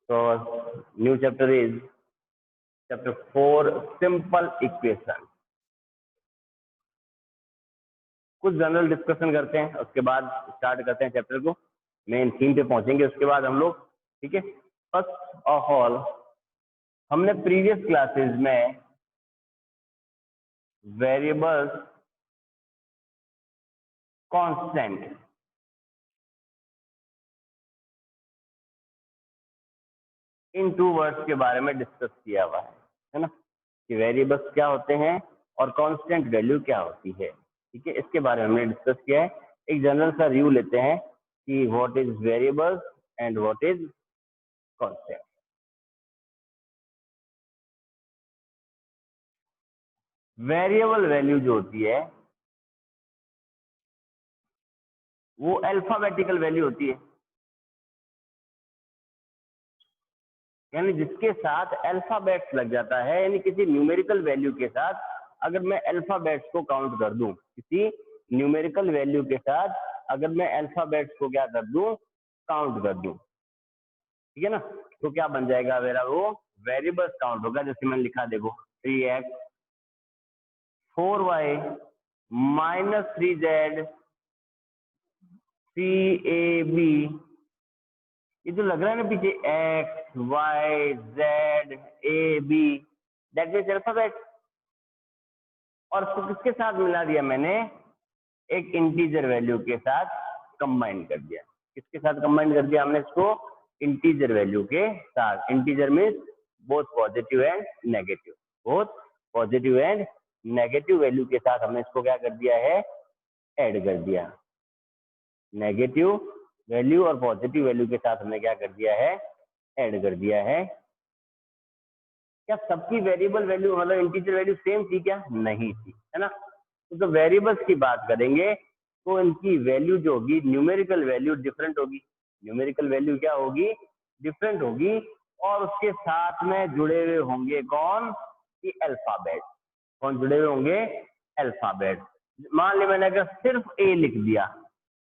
So new chapter is chapter 4, simple equation. कुछ general discussion करते हैं, उसके बाद स्टार्ट करते हैं चैप्टर को, मेन थीम पे पहुंचेंगे उसके बाद हम लोग। ठीक है, फर्स्ट ऑफ ऑल हमने प्रीवियस क्लासेस में variables, constant, in two words के बारे में डिस्कस किया हुआ है ना, कि वेरिएबल्स क्या होते हैं और कांस्टेंट वैल्यू क्या होती है। ठीक है, इसके बारे में हमने डिस्कस किया है। एक जनरल सा रिव्यू लेते हैं कि what is variables and what is constant. Variable value जो होती है वो अल्फाबेटिकल वैल्यू होती है, यानी जिसके साथ अल्फाबेट्स लग जाता है, यानी किसी न्यूमेरिकल वैल्यू के साथ अगर मैं अल्फाबेट्स को काउंट कर दूं, किसी न्यूमेरिकल वैल्यू के साथ अगर मैं अल्फाबेट्स को क्या कर दूं, काउंट कर दूं, ठीक है ना, तो क्या बन जाएगा मेरा, वो वेरिएबल्स काउंट होगा। जैसे मैंने लिखा, देखो 3x 4y -3z 3ab, ये जो लग रहा है ना पीछे x y z a b, that means alphabet, और इसको किसके साथ मिला दिया मैंने, एक इंटीजर वैल्यू के साथ कंबाइन कर दिया। किसके साथ कंबाइन कर दिया हमने इसको, इंटीजर वैल्यू के साथ। Integer means both positive and negative, both positive and negative value के साथ हमने इसको क्या कर दिया है, ऐड कर दिया। नेगेटिव वैल्यू और पॉजिटिव वैल्यू के साथ हमने क्या कर दिया है, ऐड कर दिया है। क्या सबकी वेरिएबल वैल्यू मतलब इंटीजर वैल्यू सेम थी क्या, नहीं थी, है ना। तो वेरिएबल्स की बात करेंगे तो इनकी वैल्यू जो होगी, न्यूमेरिकल वैल्यू डिफरेंट होगी। न्यूमेरिकल वैल्यू क्या होगी, डिफरेंट होगी, और उसके साथ में जुड़े हुए होंगे कौन, कि अल्फाबेट। कौन जुड़े हुए होंगे, अल्फाबेट। मान ली मैंने अगर सिर्फ ए लिख दिया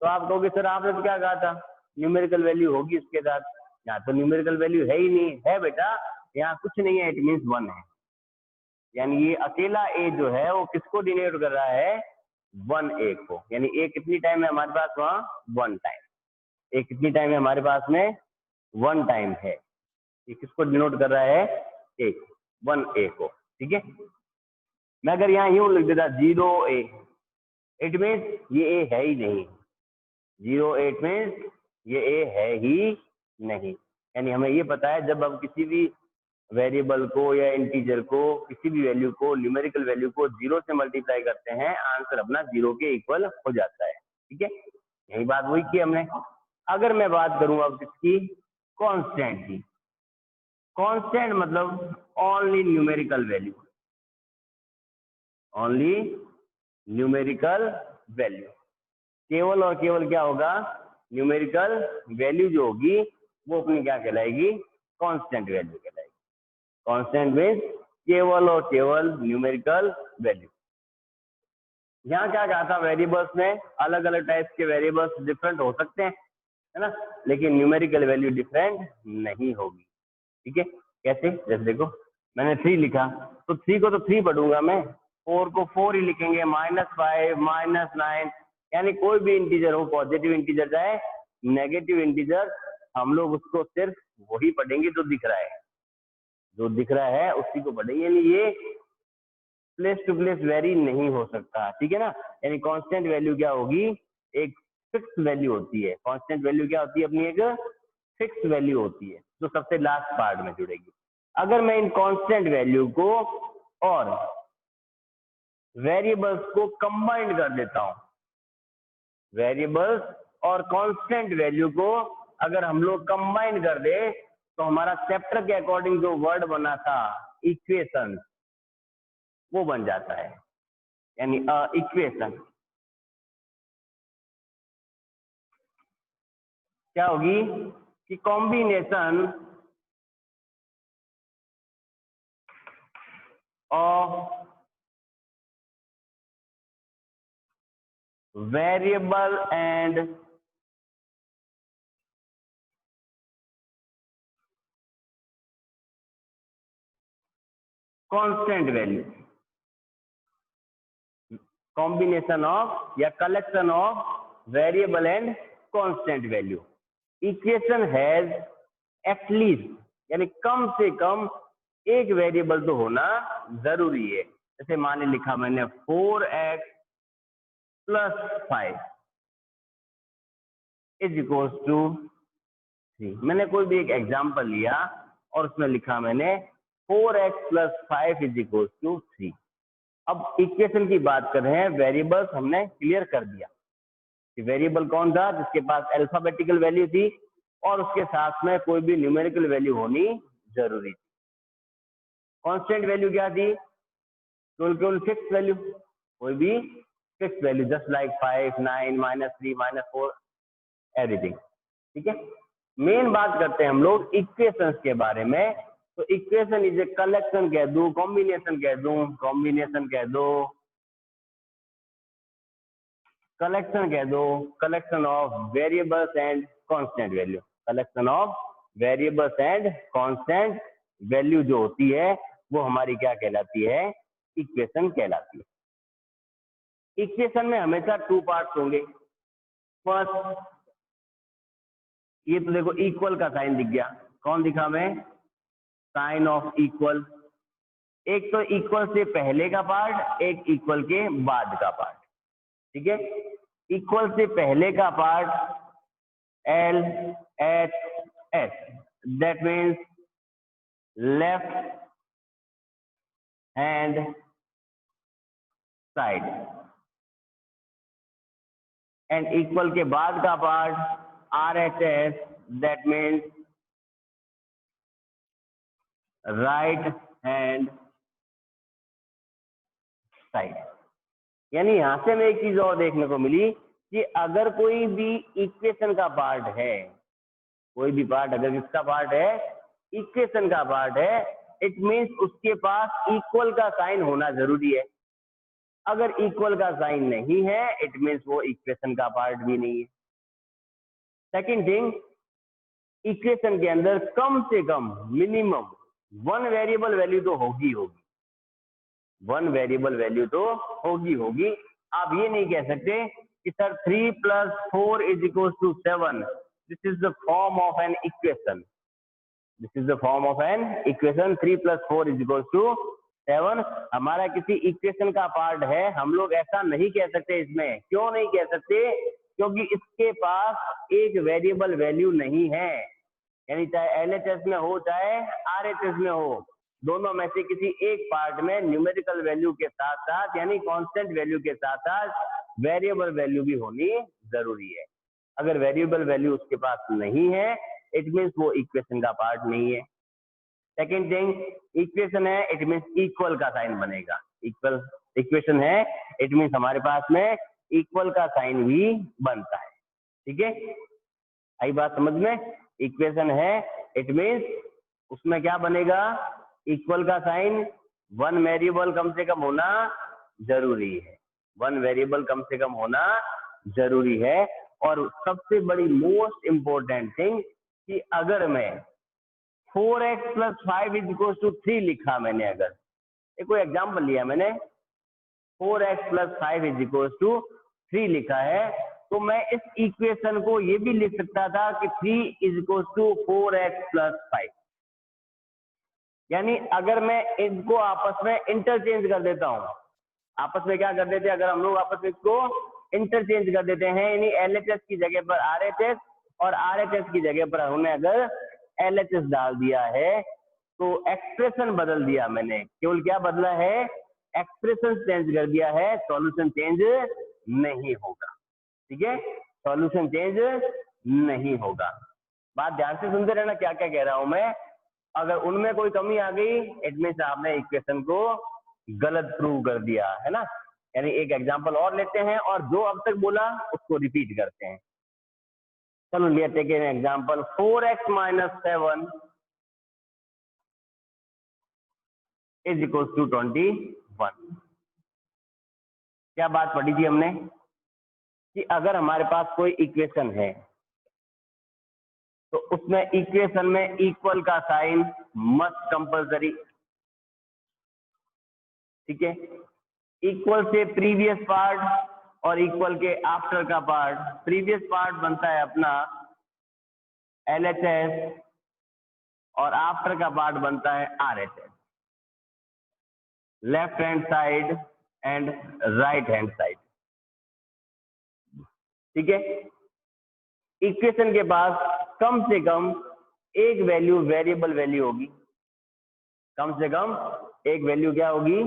तो आप कहोगे सर आपने तो क्या कहा था, न्यूमेरिकल वैल्यू होगी उसके साथ। यहाँ तो न्यूमेरिकल वैल्यू है ही नहीं, है बेटा, यहाँ कुछ नहीं है, इट मीन्स 1 है। यानी ये अकेला ए जो है वो किसको डिनोट कर रहा है, 1a को। यानी ए कितनी टाइम है हमारे पास, वहाँ 1 टाइम। ए कितनी टाइम है हमारे पास में, 1 टाइम है। ये किसको डिनोट कर रहा है, ए, 1a को। ठीक है, मैं अगर यहाँ यूं लिख देता 0a, इट मीन्स ये ए है ही नहीं। 0 मीन्स ये ए है ही नहीं। यानी हमें ये पता है जब हम किसी भी वेरिएबल को या इंटीजर को, किसी भी वैल्यू को, न्यूमेरिकल वैल्यू को 0 से मल्टीप्लाई करते हैं, आंसर अपना 0 के इक्वल हो जाता है। ठीक है, यही बात वही की हमने। अगर मैं बात करूं अब किसकी, कांस्टेंट की। कांस्टेंट मतलब only numerical value, only numerical value. केवल और केवल क्या होगा, न्यूमेरिकल वैल्यू जो होगी वो अपनी क्या कहलाएगी, कांस्टेंट वैल्यू कहलाएगी। कांस्टेंट मीन्स केवल और केवल न्यूमेरिकल वैल्यू। यहाँ क्या कहा था, वेरिएबल्स में अलग अलग टाइप्स के वेरिएबल्स डिफरेंट हो सकते हैं, है ना, लेकिन न्यूमेरिकल वैल्यू डिफरेंट नहीं होगी। ठीक है, कैसे, जैसे देखो मैंने 3 लिखा तो 3 को तो 3 पढ़ूंगा मैं, 4 को 4 ही लिखेंगे, -5 -9, यानी कोई भी इंटीजर हो, पॉजिटिव इंटीजर चाहे नेगेटिव इंटीजर, हम लोग उसको सिर्फ वही पढ़ेंगे जो दिख रहा है, जो दिख रहा है उसी को पढ़ेंगे। यानी ये प्लेस टू प्लेस वेरी नहीं हो सकता। ठीक है ना, यानी कांस्टेंट वैल्यू क्या होगी, एक फिक्स वैल्यू होती है। कांस्टेंट वैल्यू क्या होती है, अपनी एक फिक्स वैल्यू होती है जो सबसे लास्ट पार्ट में जुड़ेगी। अगर मैं इन कांस्टेंट वैल्यू को और वेरिएबल्स को कंबाइन कर देता हूं, वेरिएबल्स और कांस्टेंट वैल्यू को अगर हम लोग कंबाइन कर दे तो हमारा चैप्टर के अकॉर्डिंग जो वर्ड बना था इक्वेशन, वो बन जाता है। यानी इक्वेशन क्या होगी, कि combination of variable and constant value, combination of या collection of variable and constant value. Equation has at least, यानी कम से कम एक वेरिएबल तो होना जरूरी है। जैसे मान ली लिखा मैंने 4x + 5 इज टू 3। मैंने कोई भी एक एग्जांपल लिया और उसमें लिखा मैंने 4x + 5 इज टू 3। अब इक्वेशन की बात कर रहे हैं, वेरिएबल्स हमने क्लियर कर दिया कि वेरिएबल कौन था जिसके पास अल्फाबेटिकल वैल्यू थी और उसके साथ में कोई भी न्यूमेरिकल वैल्यू होनी जरूरी थी। कांस्टेंट वैल्यू क्या थी? केवल फिक्स वैल्यू, कोई भी fix value, just like 5, 9, -3, -4 everything. ठीक है, मेन बात करते हैं हम लोग इक्वेशंस के बारे में। तो इक्वेशन इज ए कलेक्शन कह दूं, कॉम्बिनेशन कह दूं, कॉम्बिनेशन कह दो, कलेक्शन कह दो, collection of variables and constant value. Collection of variables and constant value जो होती है वो हमारी क्या कहलाती है? इक्वेशन कहलाती है। इक्वेशन में हमेशा 2 पार्ट्स होंगे। फर्स्ट, ये तो देखो इक्वल का साइन दिख गया, कौन दिखा मैं? Sign of equal. एक तो इक्वल से पहले का पार्ट, एक इक्वल के बाद का पार्ट। ठीक है, इक्वल से पहले का part LHS, that means left hand side, and equal के बाद का part RHS, that means right hand side. यानी यहां से हमें एक चीज और देखने को मिली कि अगर कोई भी इक्वेशन का पार्ट है, कोई भी पार्ट अगर किसका पार्ट है? इक्वेशन का पार्ट है, इट मीन्स उसके पास इक्वल का साइन होना जरूरी है। अगर इक्वल का साइन नहीं है, इट मीन्स वो इक्वेशन का पार्ट भी नहीं है। सेकेंड थिंग, इक्वेशन के अंदर कम से कम मिनिमम 1 वेरिएबल वैल्यू तो होगी। 1 वेरिएबल वैल्यू तो होगी। आप ये नहीं कह सकते कि sir 3 + 4 = 7। This is the form of an equation. This is the form of an equation. 3 + 4 = 7 हमारा किसी इक्वेशन का पार्ट है। हम लोग ऐसा नहीं कह सकते इसमें। क्यों नहीं कह सकते? क्योंकि इसके पास एक वेरिएबल वैल्यू नहीं है। यानी चाहे LHS में हो चाहे RHS में हो, दोनों में से किसी एक पार्ट में न्यूमेरिकल वैल्यू के साथ साथ, यानी कांस्टेंट वैल्यू के साथ साथ वेरिएबल वैल्यू भी होनी जरूरी है। अगर वेरिएबल वैल्यू उसके पास नहीं है, इट मीन्स वो इक्वेशन का पार्ट नहीं है। सेकेंड थिंग, इक्वेशन है, इट मीन्स इक्वल का साइन बनेगा। इक्वल इक्वेशन है, इट मीन्स हमारे पास में इक्वल का साइन भी बनता है। ठीक है, आई बात समझ में? इक्वेशन है, इट मीन्स उसमें क्या बनेगा? इक्वल का साइन। 1 वेरिएबल कम से कम होना जरूरी है। 1 वेरिएबल कम से कम होना जरूरी है। और सबसे बड़ी मोस्ट इंपॉर्टेंट थिंग कि अगर मैं 4x + 5 = 3 लिखा, मैंने अगर एक कोई एग्जाम्पल लिया, मैंने 4x + 5 = 3 लिखा है, तो मैं इस इक्वेशन को ये भी लिख सकता था कि 3 = 4x + 5। यानी अगर मैं इनको आपस में इंटरचेंज कर देता हूं, आपस में क्या कर देते हैं? अगर हम लोग आपस में इसको इंटरचेंज कर देते हैं, यानी LHS की जगह पर RHS और RHS की जगह पर हमने अगर LHS डाल दिया है, तो एक्सप्रेशन बदल दिया मैंने। केवल क्या बदला है? एक्सप्रेशन चेंज कर दिया है, सॉल्यूशन चेंज नहीं होगा। ठीक है, सॉल्यूशन चेंज नहीं होगा। बात ध्यान से सुनते रहना क्या क्या कह रहा हूं मैं। अगर उनमें कोई कमी आ गई, इट मीन्स आपने इक्वेशन को गलत प्रूव कर दिया है ना। यानी एक एग्जांपल और लेते हैं और जो अब तक बोला उसको रिपीट करते हैं। चलो लेते हैं एग्जांपल। 4x - 7 = 21। क्या बात पढ़ी थी हमने कि अगर हमारे पास कोई इक्वेशन है तो उसमें इक्वेशन में इक्वल का साइन मस्ट कंपलसरी। ठीक है। इक्वल से प्रीवियस पार्ट और इक्वल के आफ्टर का पार्ट। प्रीवियस पार्ट बनता है अपना LHS और आफ्टर का पार्ट बनता है RHS, left hand side and right hand side, ठीक है। इक्वेशन के पास कम से कम एक वैल्यू वेरिएबल वैल्यू होगी, कम से कम एक वैल्यू क्या होगी,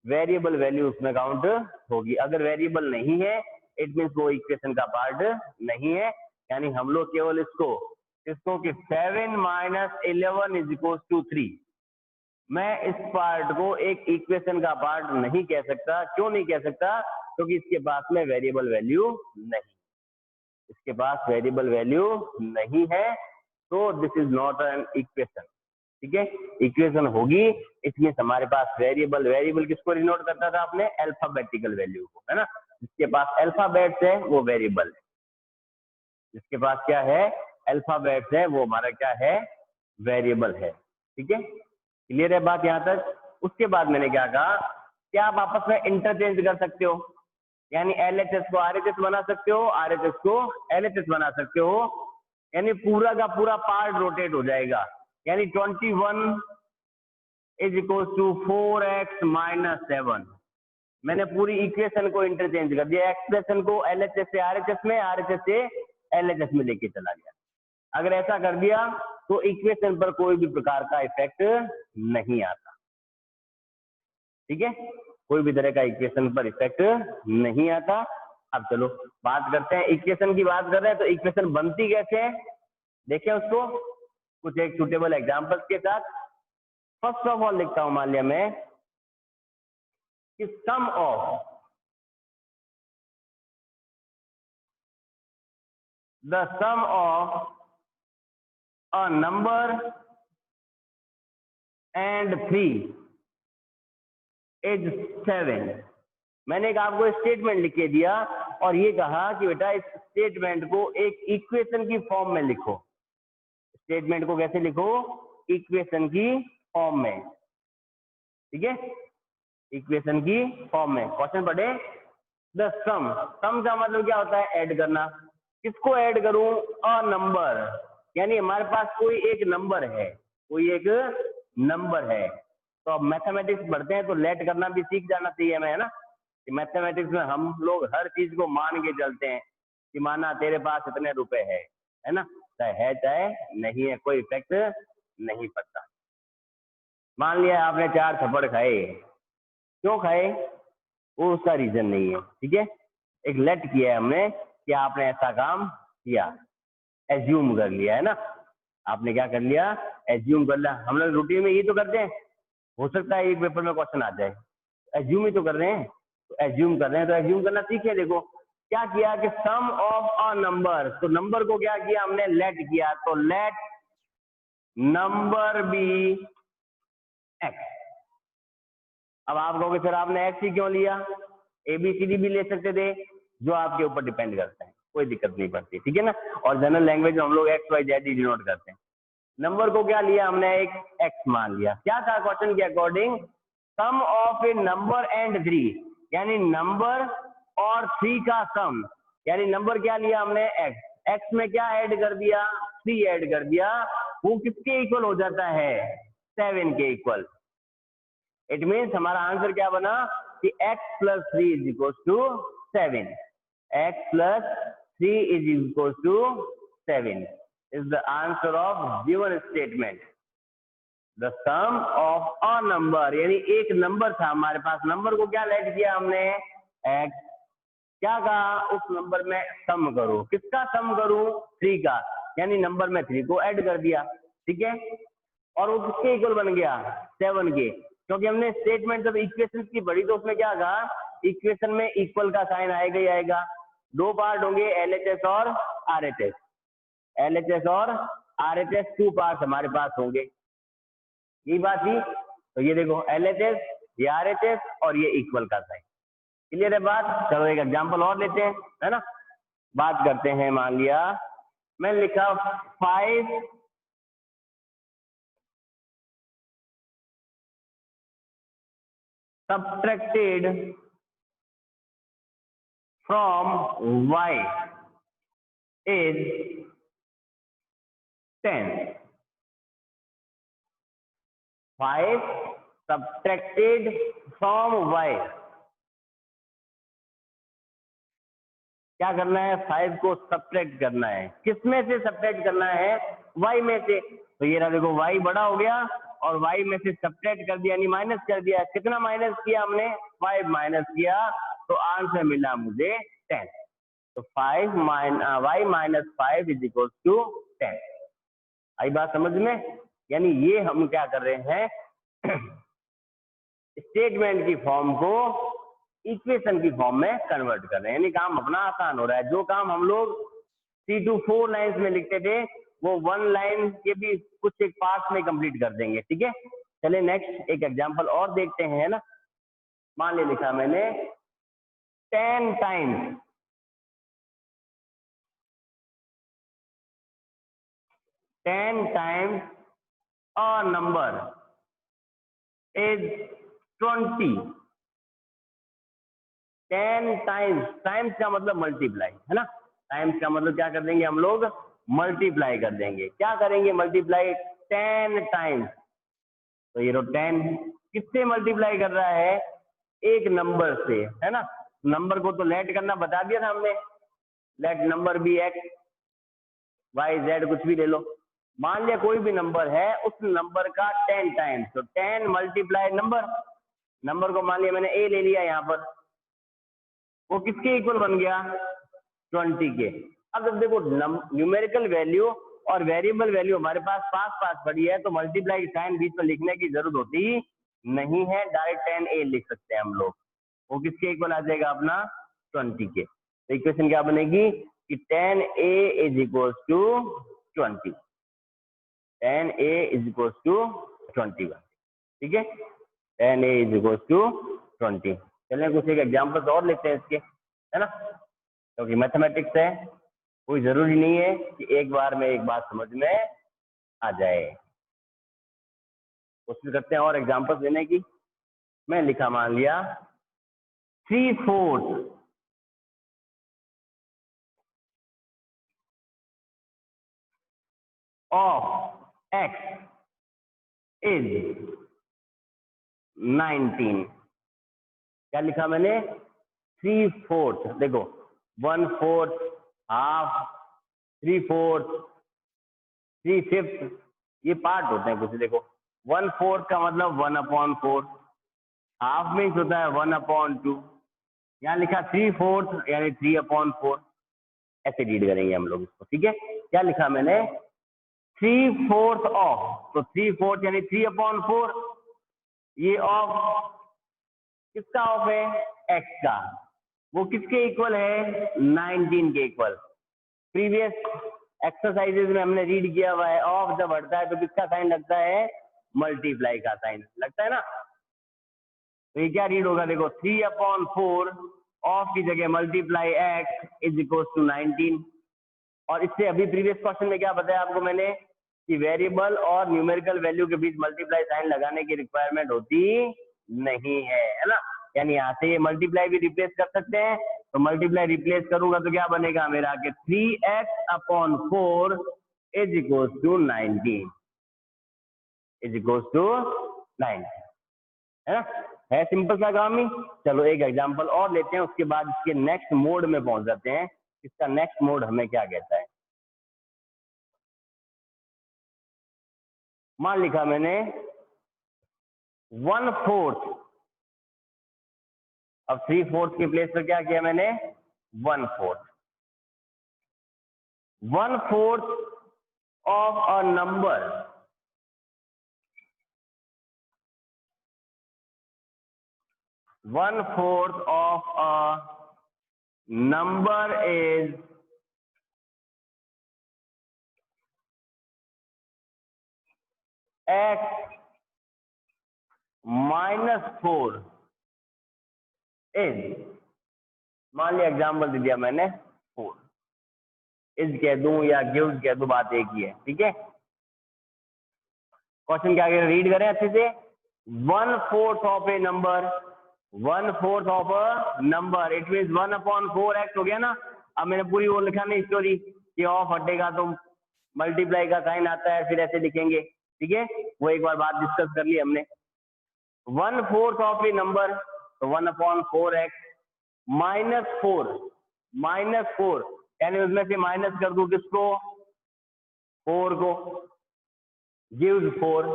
वेरिएबल वैल्यू उसमें काउंट होगी। अगर वेरिएबल नहीं है इट मीन्स वो इक्वेशन का पार्ट नहीं है, यानी हम लोग केवल इसको कि 7 - 11 = 3, मैं इस पार्ट को एक इक्वेशन का पार्ट नहीं कह सकता। क्यों नहीं कह सकता? क्योंकि इसके पास में वेरिएबल वैल्यू नहीं, इसके पास वेरिएबल वैल्यू नहीं है, तो this is not an equation, ठीक है। इक्वेशन होगी इसमें हमारे पास वेरिएबल, वेरिएबल किसको डिनोट करता था आपने, अल्फाबेटिकल वैल्यू को, है ना। जिसके पास अल्फाबेट्स है वो वेरिएबल है, जिसके पास क्या है, अल्फाबेट्स है, वो हमारा क्या है, वेरिएबल है, ठीक है। क्लियर है बात यहाँ तक। उसके बाद मैंने क्या कहा, क्या आप आपस में इंटरचेंज कर सकते हो, यानी LHS को RHS बना सकते हो, RHS को LHS बना सकते हो, यानी पूरा का पूरा पार्ट रोटेट हो जाएगा। यानी 21 = 4x - 7, मैंने पूरी इक्वेशन को इंटरचेंज कर दिया, एक्सप्रेशन को LHS से RHS में, RHS से LHS में लेके चला गया। अगर ऐसा कर दिया तो इक्वेशन पर कोई भी प्रकार का इफेक्ट नहीं आता, ठीक है, कोई भी तरह का इक्वेशन पर इफेक्ट नहीं आता। अब चलो बात करते हैं, इक्वेशन की बात कर रहे हैं तो इक्वेशन बनती कैसे है, देखें उसको कुछ एक सुटेबल एग्जांपल्स के साथ। फर्स्ट ऑफ ऑल लिखता हूं, मान लिया मैं कि sum of the sum of a number and 3 is 7। मैंने एक आपको स्टेटमेंट लिख के दिया और ये कहा कि बेटा इस स्टेटमेंट को एक इक्वेशन की फॉर्म में लिखो। स्टेटमेंट को कैसे लिखो, इक्वेशन की फॉर्म में, ठीक है, इक्वेशन की फॉर्म में। क्वेश्चन पढ़े, द सम, सम का मतलब क्या होता है, ऐड करना। किसको ऐड करूं, अ नंबर, यानी हमारे पास कोई एक नंबर है, कोई एक नंबर है। तो अब मैथमेटिक्स पढ़ते हैं तो लेट करना भी सीख जाना चाहिए हमें, है ना। मैथमेटिक्स में हम लोग हर चीज को मान के चलते हैं कि माना तेरे पास इतने रुपए है ना, चाहे है चाहे नहीं है, कोई इफेक्ट नहीं पड़ता। मान लिया आपने 4 थप्पड़ खाए, क्यों खाए वो उसका रीजन नहीं है, ठीक है। एक लेट किया है हमने कि आपने ऐसा काम किया, एज्यूम कर लिया, है ना, आपने क्या कर लिया, एज्यूम कर लिया। हम लोग रूटीन में ये तो करते हैं, हो सकता है एक पेपर में क्वेश्चन आ जाए, एज्यूम ही तो कर रहे हैं, तो एज्यूम कर रहे हैं तो एज्यूम करना सीखे। देखो क्या किया कि सम ऑफ अ नंबर, तो नंबर को क्या किया हमने, लेट किया, तो लेट नंबर बी एक्स। अब आप कहोगे सर आपने एक्स ही क्यों लिया, ABCD भी ले सकते थे, जो आपके ऊपर डिपेंड करता है, कोई दिक्कत नहीं पड़ती, ठीक है ना। और जनरल लैंग्वेज में हम लोग XYZ डिनोट करते हैं। नंबर को क्या लिया हमने, एक एक्स मान लिया। क्या था क्वेश्चन के according, sum of a number and 3, यानी नंबर और 3 का सम, यानी नंबर क्या लिया हमने, एक्स, एक्स में क्या ऐड कर दिया, 3 ऐड कर दिया, वो किसके इक्वल हो जाता है, 7 के इक्वल। इट मीन्स हमारा आंसर क्या बना कि x + 3 = 7, x + 3 = 7 is the answer of given statement. The sum of a number, यानी एक नंबर था हमारे पास, नंबर को क्या लेट किया हमने, x, क्या कहा उस नंबर में सम करो, किसका सम करूं, 3 का, यानी नंबर में 3 को ऐड कर दिया, ठीक है। और वो किसके इक्वल बन गया, 7 के, क्योंकि हमने स्टेटमेंट जब इक्वेशन की पढ़ी तो उसमें क्या कहा, इक्वेशन में इक्वल का साइन आएगा ही आएगा। 2 पार्ट होंगे, LHS और RHS, LHS और RHS 2 पार्ट हमारे पास होंगे, यही बात थी। तो ये देखो LHS, ये RHS और ये इक्वल का साइन, क्लियर है बात। चलो एक एग्जांपल और लेते हैं, है ना, बात करते हैं। मान लिया मैंने लिखा 5 subtracted from y is 10. 5 subtracted from y, क्या करना है? 5 को सब्ट्रैक्ट करना है। किस में से सब्ट्रैक्ट करना है? y में से। तो ये रहा देखो, y बड़ा हो गया और y में से सब्ट्रैक्ट कर दिया, यानी माइनस कर दिया। कितना माइनस किया हमने? 5 माइनस किया, तो आंसर मिला मुझे 10। तो y minus 5 is equal to 10। आई बात समझ में? यानी ये हम क्या कर रहे हैं, स्टेटमेंट की फॉर्म को इक्वेशन की फॉर्म में कन्वर्ट कर रहे हैं, यानी काम अपना आसान हो रहा है। जो काम हम लोग 3 to 4 लाइन्स में लिखते थे, वो 1 लाइन के भी कुछ एक पार्ट में कंप्लीट कर देंगे। ठीक है, चलिए नेक्स्ट एक एग्जांपल और देखते हैं, है ना। मान ले लिखा मैंने 10 times 10 times a number is 20। 10 times, times का मतलब मल्टीप्लाई, है ना। टाइम्स का मतलब क्या कर देंगे हम लोग? मल्टीप्लाई कर देंगे। क्या करेंगे? Multiply 10 times. तो ये 10 किससे मल्टीप्लाई कर रहा है? एक नंबर से, है ना। नंबर को तो लेट करना बता दिया था हमने, let number be X Y Z, कुछ भी ले लो। मान लिया कोई भी नंबर है, उस नंबर का 10 टाइम्स, तो 10 मल्टीप्लाई नंबर को मान लिया मैंने ए ले लिया यहाँ पर, वो किसके इक्वल बन गया? 20 के। अब जब देखो न्यूमेरिकल वैल्यू और वेरिएबल वैल्यू हमारे पास पास पास पड़ी है, तो मल्टीप्लाई साइन बीच में लिखने की जरूरत होती नहीं है, डायरेक्ट 10a लिख सकते हैं हम लोग। वो किसके इक्वल आ जाएगा? अपना 20 के। तो इक्वेशन क्या बनेगी कि 10a is equal to 20। 10a is equal to 21। ठीक है, 10a इज इक्वल टू 20। चलिए कुछ एक एग्जाम्पल्स और लेते हैं इसके, है ना, क्योंकि मैथमेटिक्स है, कोई जरूरी नहीं है कि एक बार में एक बात समझ में आ जाए। कोशिश करते हैं और एग्जाम्पल्स लेने की। मैं लिखा, मान लिया 3/4 ऑफ x इज 19। क्या लिखा मैंने? 3/4। देखो 1/4, हाफ, 3/4, 3/5, ये पार्ट होते हैं कुछ। देखो 1/4 का मतलब 1/4, हाफ मीन्स होता है 1/2। यहाँ लिखा 3/4 यानी 3/4। ऐसे रीड करेंगे हम लोग इसको। ठीक है, क्या लिखा मैंने? 3/4 ऑफ, तो 3/4 यानी 3/4। ये ऑफ किसका ऑफ है? x का। वो किसके इक्वल है? 19 के इक्वल। प्रीवियस एक्सरसाइजेज में हमने रीड किया हुआ है, ऑफ जब हटता है तो किसका साइन लगता है? मल्टीप्लाई का साइन लगता है ना। तो ये क्या रीड होगा? देखो 3/4 ऑफ की जगह multiply x is equal to 19। और इससे अभी प्रीवियस क्वेश्चन में क्या बताया आपको मैंने कि वेरिएबल और न्यूमेरिकल वैल्यू के बीच मल्टीप्लाई साइन लगाने की रिक्वायरमेंट होती नहीं है ना। यानी यहाँ से ये मल्टीप्लाई भी रिप्लेस कर सकते हैं, तो मल्टीप्लाई रिप्लेस करूंगा तो क्या बनेगा मेरा कि 3x/4 is equal to 19, is equal to 9, है ना। है सिंपल सा काम ही। चलो एक एग्जांपल और लेते हैं, उसके बाद इसके नेक्स्ट मोड में पहुंच जाते हैं। इसका नेक्स्ट मोड हमें क्या कहता है? मान लिखा मैंने 1/4। अब 3/4 के प्लेस पर क्या किया मैंने? 1/4। 1/4 of a number is x -4 is, मान लिया एग्जाम्पल दे दिया मैंने 4, इज कह दूं या गिव कह दूं, बात एक ही है। ठीक है, क्वेश्चन क्या कह रहे, रीड करें अच्छे से। 1/4 of a number 1/4 of a number, it mean 1/4x हो गया ना। अब मैंने पूरी वो लिखा नहीं स्टोरी कि ऑफ हटेगा तो मल्टीप्लाई का साइन आता है, फिर ऐसे लिखेंगे, ठीक है। वो एक बार बात डिस्कस कर ली हमने। 1/4 ऑफ ए नंबर, तो 1/4x -4 यानी उसमें से माइनस कर दूं किसको, 4 को, gives 4।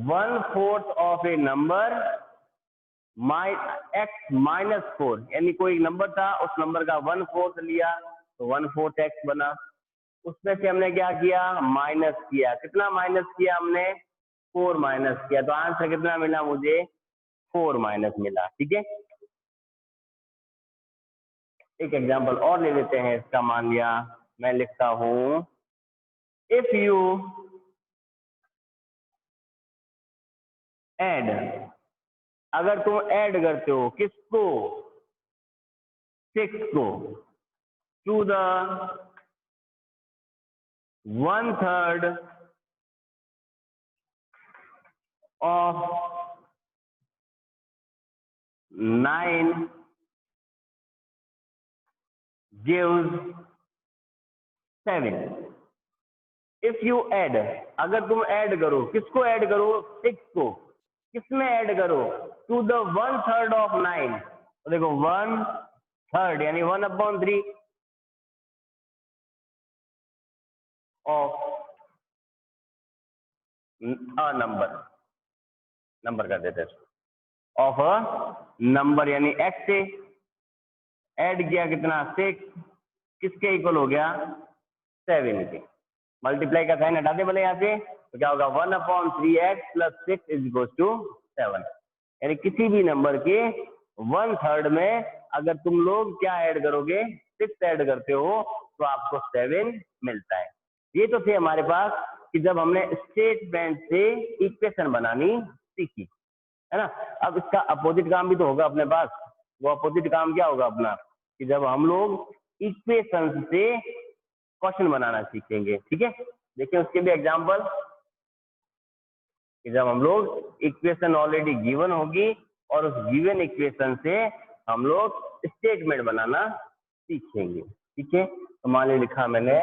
1/4 of a number x -4, यानी कोई नंबर था, उस नंबर का 1/4 लिया तो 1/4x बना। उसमें से हमने क्या किया, माइनस किया। कितना माइनस किया हमने, 4 माइनस किया, तो आंसर कितना मिला मुझे, 4 माइनस मिला, ठीक है। एक एग्जांपल और ले लेते हैं इसका। मान लिया मैं लिखता हूं, इफ यू ऐड, अगर तुम ऐड करते हो किसको, 6 को, to the 1/3 of 9 gives 7। If you add, अगर तुम ऐड करो, किसको ऐड करो, 6 को, किसमें ऐड करो, टू द 1/3 ऑफ 9। तो देखो 1/3 यानी 1/3 ऑफ अ नंबर कर देते हैं, ऑफ अ नंबर यानी x से ऐड किया कितना, 6, किसके इक्वल हो गया, 7 के। मल्टीप्लाई का साइन हटा दे बोले यहाँ से, तो क्या होगा, 1/3x + 6 = 7। यानी किसी भी नंबर के 1/3 में अगर तुम लोग क्या ऐड करोगे, 6 ऐड करते हो तो आपको 7 मिलता है। ये तो थे हमारे पास कि जब हमने स्टेटमेंट से इक्वेशन बनानी सीखी, है ना। अब इसका अपोजिट काम भी तो होगा अपने पास। वो अपोजिट काम क्या होगा अपना, कि जब हम लोग इक्वेशन से क्वेश्चन बनाना सीखेंगे, ठीक है। देखिए उसके भी एग्जांपल, कि जब हम लोग इक्वेशन ऑलरेडी गिवन होगी और उस गिवन इक्वेशन से हम लोग स्टेटमेंट बनाना सीखेंगे, ठीक है। तो मान लीजिए लिखा मैंने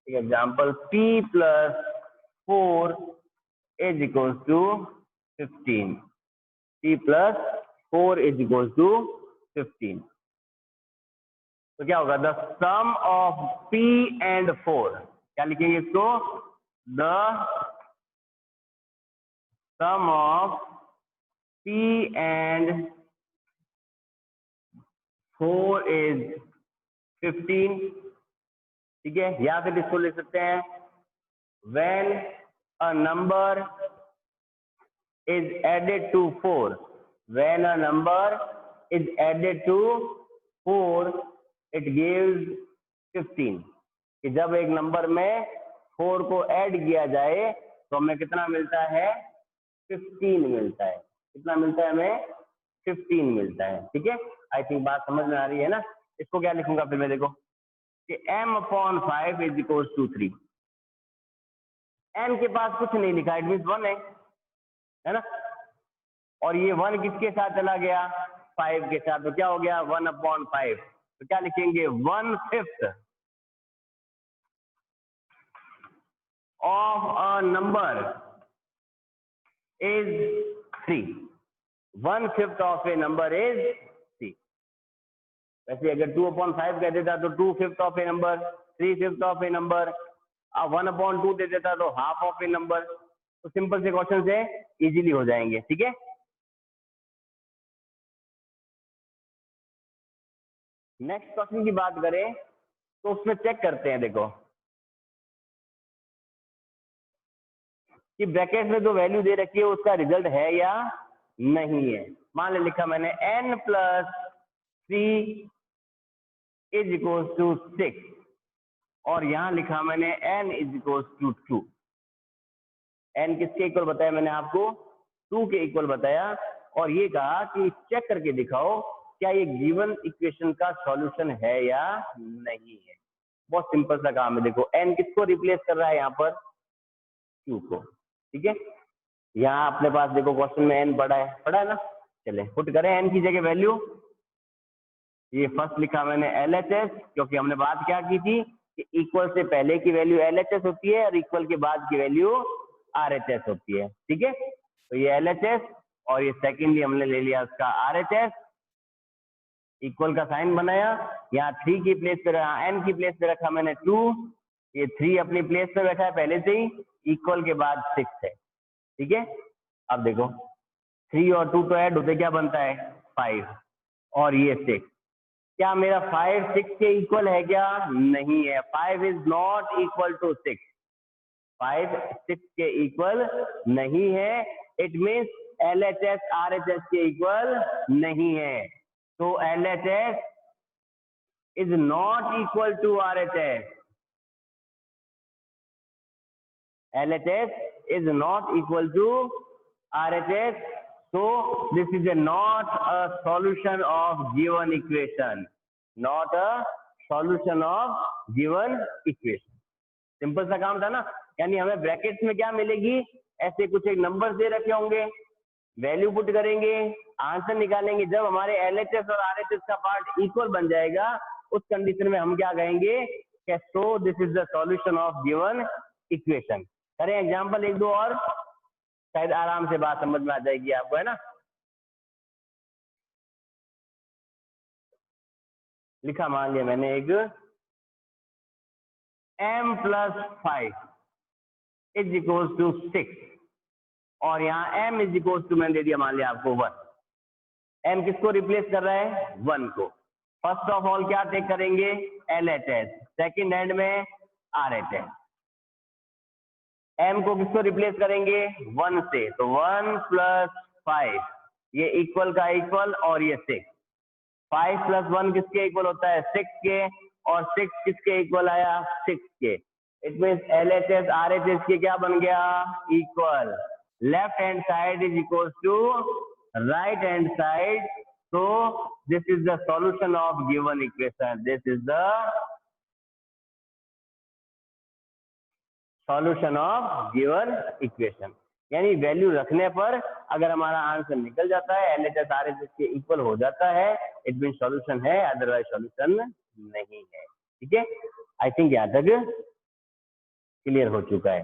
एक एग्जांपल, p + 4 = 15, p + 4 = 15। तो क्या होगा, the sum of p and 4, क्या लिखेंगे इसको, the sum of p and 4 is 15, ठीक है। या फिर इसको ले सकते हैं, when a number is added to 4, when a number is added to 4 it gives 15, कि जब एक नंबर में 4 को ऐड किया जाए तो हमें कितना मिलता है, 15 मिलता है। कितना मिलता है हमें, 15 मिलता है, ठीक है। आई थिंक बात समझ में आ रही है ना। इसको क्या लिखूंगा फिर मैं, देखो कि m/5 = 3। n के पास कुछ नहीं लिखा, इट मीन 1 है ना। और ये 1 किसके साथ चला गया, 5 के साथ, तो क्या हो गया 1/5। तो क्या लिखेंगे, 1/5 of a number is 3। 1/5 of a number is 3। वैसे अगर 2/5 कह देता तो 2/5 of a number, 3/5 of a number, 1/2 दे देता तो हाफ ऑफ ए नंबर। तो सिंपल से क्वेश्चन से इजीली हो जाएंगे, ठीक है। नेक्स्ट क्वेश्चन की बात करें तो उसमें चेक करते हैं, देखो कि ब्रैकेट में जो वैल्यू दे रखी है उसका रिजल्ट है या नहीं है। मान ले लिखा मैंने n + 3 = 6 और यहां लिखा मैंने n = 2। n किसके इक्वल बताया मैंने आपको, 2 के इक्वल बताया। और ये कहा कि चेक करके दिखाओ क्या ये गिवन इक्वेशन का सॉल्यूशन है या नहीं है। बहुत सिंपल सा काम है। देखो n किसको रिप्लेस कर रहा है यहाँ पर, q को, ठीक है। यहाँ अपने पास देखो क्वेश्चन में n पड़ा है ना, चले पुट करें n की जगह वैल्यू। ये फर्स्ट लिखा मैंने LHS, क्योंकि हमने बात क्या की थी कि इक्वल से पहले की वैल्यू LHS होती है और इक्वल के बाद की वैल्यू RHS होती है, ठीक है। तो ये LHS और ये सेकेंडली हमने ले लिया उसका RHS, इक्वल का साइन बनाया, यहाँ 3 की प्लेस पे रखा, n की प्लेस पे रखा मैंने 2, ये 3 अपनी प्लेस पे बैठा है पहले से ही, इक्वल के बाद 6 है, ठीक है। अब देखो 3 और 2 तो ऐड होते क्या बनता है 5 और ये 6, क्या मेरा 5 6 के इक्वल है क्या? नहीं है, 5 इज नॉट इक्वल टू 6, 5 6 के इक्वल नहीं है, इट मीन्स LHS RHS के इक्वल नहीं है। तो LHS is not equal to RHS. LHS is not equal to RHS. So this is not a solution of given equation. Not a solution of given equation. Simple सा काम था ना, यानी हमें ब्रैकेट्स में क्या मिलेगी, ऐसे कुछ एक नंबर दे रखे होंगे, वैल्यू पुट करेंगे, आंसर निकालेंगे। जब हमारे LHS और RHS का पार्ट इक्वल बन जाएगा, उस कंडीशन में हम क्या कहेंगे कि so this is the solution of given equation. करें एग्जांपल एक दो और, शायद आराम से बात समझ में आ जाएगी आपको, है ना। लिखा मान लिया मैंने एक m + 5 इज इक्वल टू 6 और यहाँ m इज इक्वल टू मैंने दे दिया मान लिया आपको 1। m किसको रिप्लेस कर रहा है? 1 को। फर्स्ट ऑफ ऑल क्या टेक करेंगे? LHS, सेकेंड हैंड में RHS। m को किसको रिप्लेस करेंगे? 1 से, तो 1 + 5 ये इक्वल का इक्वल और ये 6, 5 + 1 किसके इक्वल होता है? 6 के, और 6 किसके इक्वल आया? 6 के। इट मीन्स LHS RHS के क्या बन गया? Equal. Left hand side is equal to right hand side, so this is the solution of given equation. This is the solution of given equation. यानी वैल्यू रखने पर अगर हमारा आंसर निकल जाता है, LHS RHS के इक्वल हो जाता है, इट मीन सॉल्यूशन है, अदरवाइज सॉल्यूशन नहीं है, ठीक है। आई थिंक यहाँ तक क्लियर हो चुका है।